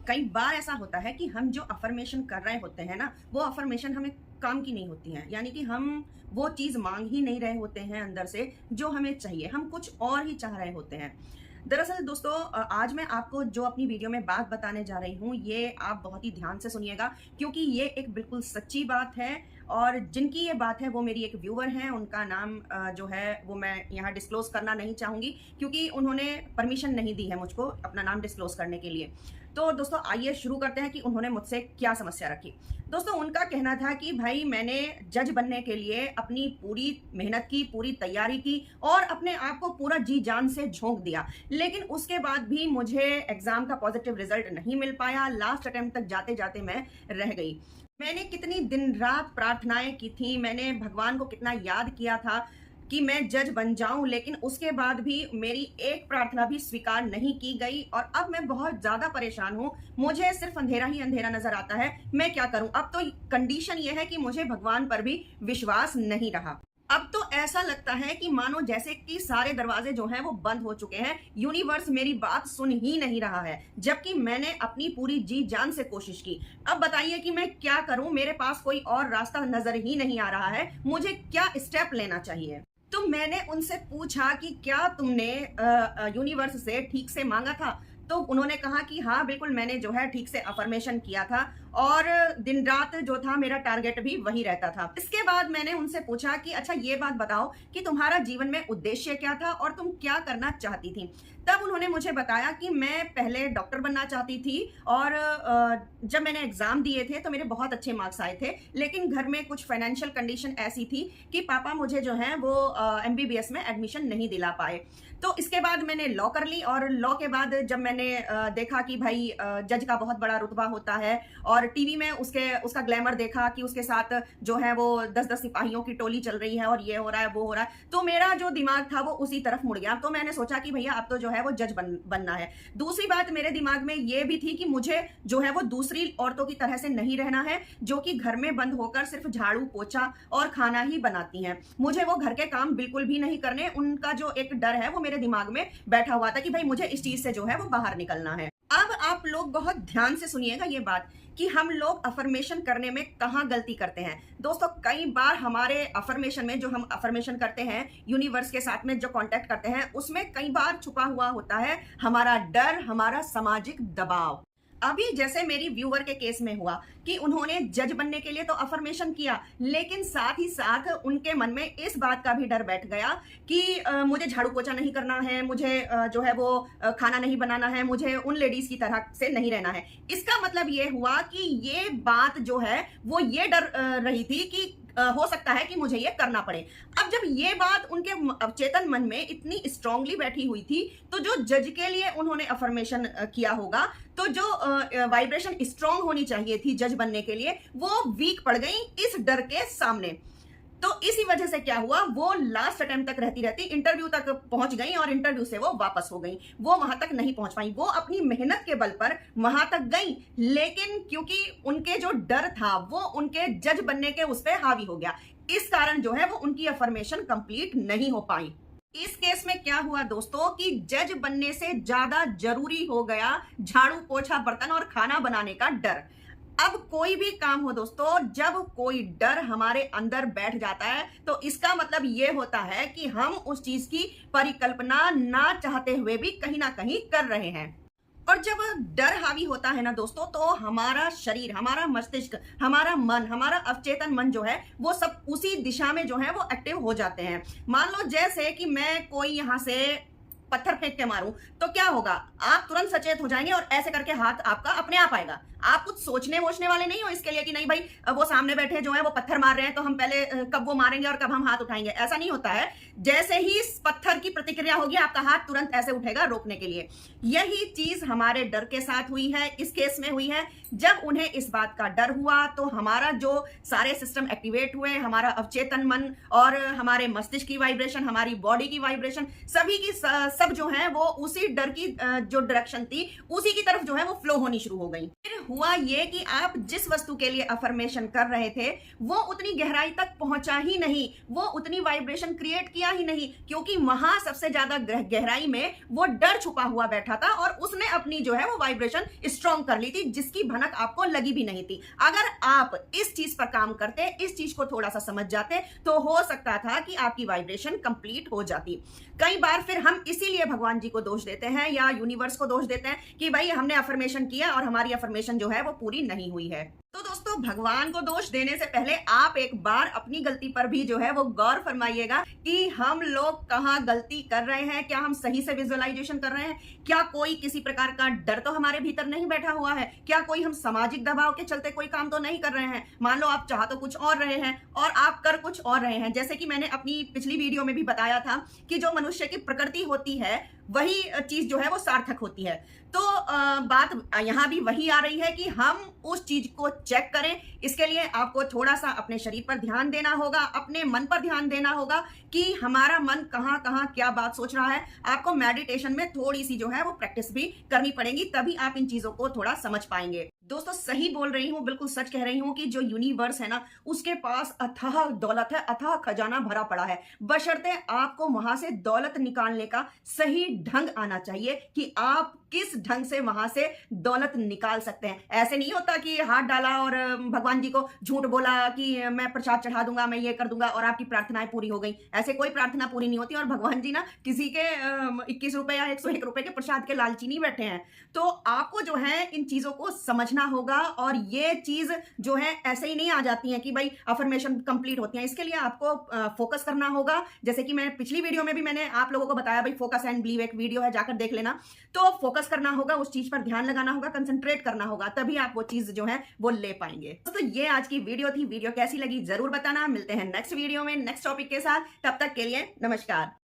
कई बार ऐसा होता है कि हम जो अफर्मेशन कर रहे होते हैं ना, वो अफर्मेशन हमें काम की नहीं होती हैं। यानी कि हम वो चीज़ मांग ही नहीं रहे होते हैं अंदर से जो हमें चाहिए, हम कुछ और ही चाह रहे होते हैं। दरअसल दोस्तों, आज मैं आपको जो अपनी वीडियो में बात बताने जा रही हूँ, ये आप बहुत ही ध्यान से सुनिएगा, क्योंकि ये एक बिल्कुल सच्ची बात है। और जिनकी ये बात है वो मेरी एक व्यूअर हैं, उनका नाम जो है वो मैं यहाँ डिस्क्लोज करना नहीं चाहूँगी, क्योंकि उन्होंने परमिशन नहीं दी है मुझको अपना नाम डिस्क्लोज करने के लिए। तो दोस्तों आइए शुरू करते हैं कि उन्होंने मुझसे क्या समस्या रखी। दोस्तों, उनका कहना था कि भाई, मैंने जज बनने के लिए अपनी पूरी मेहनत की, पूरी तैयारी की और अपने आप को पूरा जी जान से झोंक दिया, लेकिन उसके बाद भी मुझे एग्जाम का पॉजिटिव रिजल्ट नहीं मिल पाया। लास्ट अटेम्प्ट तक जाते जाते मैं रह गई। मैंने कितनी दिन रात प्रार्थनाएं की थी, मैंने भगवान को कितना याद किया था कि मैं जज बन जाऊं, लेकिन उसके बाद भी मेरी एक प्रार्थना भी स्वीकार नहीं की गई। और अब मैं बहुत ज्यादा परेशान हूं, मुझे सिर्फ अंधेरा ही अंधेरा नजर आता है। मैं क्या करूं? अब तो कंडीशन ये है कि मुझे भगवान पर भी विश्वास नहीं रहा। अब तो ऐसा लगता है कि मानो जैसे कि सारे दरवाजे जो हैं वो बंद हो चुके हैं, यूनिवर्स मेरी बात सुन ही नहीं रहा है, जबकि मैंने अपनी पूरी जी जान से कोशिश की। अब बताइए कि मैं क्या करूं? मेरे पास कोई और रास्ता नजर ही नहीं आ रहा है, मुझे क्या स्टेप लेना चाहिए? तो मैंने उनसे पूछा कि क्या तुमने यूनिवर्स से ठीक से मांगा था? तो उन्होंने कहा कि हाँ बिल्कुल, मैंने जो है ठीक से अफर्मेशन किया था और दिन रात जो था मेरा टारगेट भी वही रहता था। इसके बाद मैंने उनसे पूछा कि अच्छा ये बात बताओ कि तुम्हारा जीवन में उद्देश्य क्या था और तुम क्या करना चाहती थी? तब उन्होंने मुझे बताया कि मैं पहले डॉक्टर बनना चाहती थी और जब मैंने एग्जाम दिए थे तो मेरे बहुत अच्छे मार्क्स आए थे, लेकिन घर में कुछ फाइनेंशियल कंडीशन ऐसी थी कि पापा मुझे जो है वो MBBS में एडमिशन नहीं दिला पाए। तो इसके बाद मैंने लॉ कर ली और लॉ के बाद जब मैंने देखा कि भाई जज का बहुत बड़ा रुतबा होता है और टीवी में उसका ग्लैमर देखा कि उसके साथ जो है वो 10-10 सिपाहियों की टोली चल रही है और ये हो रहा है वो हो रहा है, तो मेरा जो दिमाग था वो उसी तरफ मुड़ गया। तो मैंने सोचा कि भैया अब तो जो है वो जज बनना है। दूसरी बात मेरे दिमाग में ये भी थी कि मुझे जो है वो दूसरी औरतों की तरह से नहीं रहना है, जो कि घर में बंद होकर सिर्फ झाड़ू पोछा और खाना ही बनाती हैं। मुझे वो घर के काम बिल्कुल भी नहीं करने। उनका जो एक डर है वो मेरे दिमाग में बैठा हुआ था कि भाई मुझे इस चीज से जो है वो बाहर निकलना है। अब आप लोग बहुत ध्यान से सुनिएगा ये बात कि हम लोग अफर्मेशन करने में कहां गलती करते हैं। दोस्तों, कई बार हमारे अफर्मेशन में जो हम अफर्मेशन करते हैं, यूनिवर्स के साथ में जो कांटेक्ट करते हैं, उसमें कई बार छुपा हुआ होता है हमारा डर, हमारा सामाजिक दबाव। अभी जैसे मेरी व्यूअर के केस में हुआ कि उन्होंने जज बनने के लिए तो अफर्मेशन किया, लेकिन साथ ही साथ उनके मन में इस बात का भी डर बैठ गया कि मुझे झाड़ू पोछा नहीं करना है, मुझे जो है वो खाना नहीं बनाना है, मुझे उन लेडीज की तरह से नहीं रहना है। इसका मतलब ये हुआ कि ये बात जो है वो ये डर रही थी कि हो सकता है कि मुझे ये करना पड़े। अब जब ये बात उनके अवचेतन मन में इतनी स्ट्रांगली बैठी हुई थी, तो जो जज के लिए उन्होंने अफर्मेशन किया होगा, तो जो वाइब्रेशन स्ट्रांग होनी चाहिए थी जज बनने के लिए, वो वीक पड़ गई इस डर के सामने। तो इसी वजह से क्या हुआ, वो लास्ट अटेम्प्ट तक रहती रहती इंटरव्यू तक पहुंच गई और इंटरव्यू से वो वापस हो गई। वो वहां तक नहीं पहुंच पाई। वो अपनी मेहनत के बल पर वहां तक गई, लेकिन क्योंकि उनके जो डर था वो उनके जज बनने के उस पर हावी हो गया। इस कारण जो है वो उनकी अफर्मेशन कंप्लीट नहीं हो पाई। इस केस में क्या हुआ दोस्तों कि जज बनने से ज्यादा जरूरी हो गया झाड़ू पोछा बर्तन और खाना बनाने का डर। अब कोई भी काम हो दोस्तों, जब कोई डर हमारे अंदर बैठ जाता है तो इसका मतलब ये होता है कि हम उस चीज की परिकल्पना ना चाहते हुए भी कहीं ना कहीं कर रहे हैं। और जब डर हावी होता है ना दोस्तों, तो हमारा शरीर, हमारा मस्तिष्क, हमारा मन, हमारा अवचेतन मन जो है वो सब उसी दिशा में जो है वो एक्टिव हो जाते हैं। मान लो जैसे कि मैं कोई यहां से पत्थर फेंक के मारूं तो क्या होगा, आप तुरंत सचेत हो जाएंगे और ऐसे करके हाथ आपका अपने आप आएगा। आप कुछ सोचने वोचने वाले नहीं हो इसके लिए कि नहीं भाई वो सामने बैठे जो है वो पत्थर मार रहे हैं तो हम पहले कब वो मारेंगे और कब हम हाथ उठाएंगे। ऐसा नहीं होता है। जैसे ही पत्थर की प्रतिक्रिया होगी, आपका हाथ तुरंत ऐसे उठेगा रोकने के लिए। यही चीज हमारे डर के साथ हुई है, इस केस में हुई है। जब उन्हें इस बात का डर हुआ तो हमारा जो सारे सिस्टम एक्टिवेट हुए, हमारा अवचेतन मन और हमारे मस्तिष्क की वाइब्रेशन, हमारी बॉडी की वाइब्रेशन, सभी की सब जो है वो उसी डर की जो डायरेक्शन थी उसी की तरफ जो है वो फ्लो होनी शुरू हो गई। फिर हुआ ये कि आप जिस वस्तु के लिए अफर्मेशन कर रहे थे वो उतनी गहराई तक पहुंचा ही नहीं, वो उतनी वाइब्रेशन क्रिएट किया ही नहीं, क्योंकि वहां सबसे ज्यादा गहराई में वो डर छुपा हुआ बैठा था और उसने अपनी जो है वो वाइब्रेशन स्ट्रॉन्ग कर ली थी, जिसकी भनक आपको लगी भी नहीं थी। अगर आप इस चीज पर काम करते, इस चीज को थोड़ा सा समझ जाते, तो हो सकता था कि आपकी वाइब्रेशन कंप्लीट हो जाती। कई बार फिर हम इसीलिए भगवान जी को दोष देते हैं या यूनिवर्स को दोष देते हैं कि भाई हमने अफर्मेशन किया और हमारी अफर्मेशन जो है वो पूरी नहीं हुई है। तो दोस्तों, भगवान को दोष देने से पहले आप एक बार अपनी गलती पर भी जो है वो गौर फरमाइएगा कि हम लोग कहाँ गलती कर रहे हैं। क्या हम सही से विजुअलाइजेशन कर रहे हैं? क्या कोई किसी प्रकार का डर तो हमारे भीतर नहीं बैठा हुआ है? क्या कोई हम सामाजिक दबाव के चलते कोई काम तो नहीं कर रहे हैं? मान लो आप चाह तो कुछ और रहे हैं और आप कर कुछ और रहे हैं। जैसे कि मैंने अपनी पिछली वीडियो में भी बताया था कि जो मनुष्य की प्रकृति होती है वही चीज जो है वो सार्थक होती है। तो बात यहां भी वही आ रही है कि हम उस चीज को चेक करें। इसके लिए आपको थोड़ा सा अपने शरीर पर ध्यान देना होगा, अपने मन पर ध्यान देना होगा कि हमारा मन कहाँ कहाँ क्या बात सोच रहा है। आपको मेडिटेशन में थोड़ी सी जो है वो प्रैक्टिस भी करनी पड़ेगी, तभी आप इन चीजों को थोड़ा समझ पाएंगे। दोस्तों, सही बोल रही हूँ, बिल्कुल सच कह रही हूँ कि जो यूनिवर्स है ना, उसके पास अथाह दौलत है, अथाह खजाना भरा पड़ा है। बशर्ते आपको वहां से दौलत निकालने का सही ढंग आना चाहिए कि आप किस ढंग से वहां से दौलत निकाल सकते हैं। ऐसे नहीं होता कि हाथ डाला और भगवान जी को झूठ बोला कि मैं प्रसाद चढ़ा दूंगा, मैं ये कर दूंगा और आपकी प्रार्थनाएं पूरी हो गई। ऐसे कोई प्रार्थना पूरी नहीं होती और भगवान जी ना किसी के 21 रुपए या 101 रुपए के प्रसाद के लालची नहीं बैठे हैं। तो आपको जो है इन चीजों को समझना होगा और ये चीज जो है ऐसे ही नहीं आ जाती है कि भाई अफर्मेशन कंप्लीट होती है। इसके लिए आपको फोकस करना होगा। जैसे कि मैं पिछली वीडियो में भी मैंने आप लोगों को बताया, भाई फोकस एंड बिलीव एक वीडियो है, जाकर देख लेना। तो फोकस करना होगा, उस चीज पर ध्यान लगाना होगा, कंसंट्रेट करना होगा, तभी आप वो चीज जो है वो ले पाएंगे। तो ये आज की वीडियो थी। वीडियो कैसी लगी जरूर बताना। मिलते हैं नेक्स्ट वीडियो में नेक्स्ट टॉपिक के साथ। तब तक के लिए नमस्कार।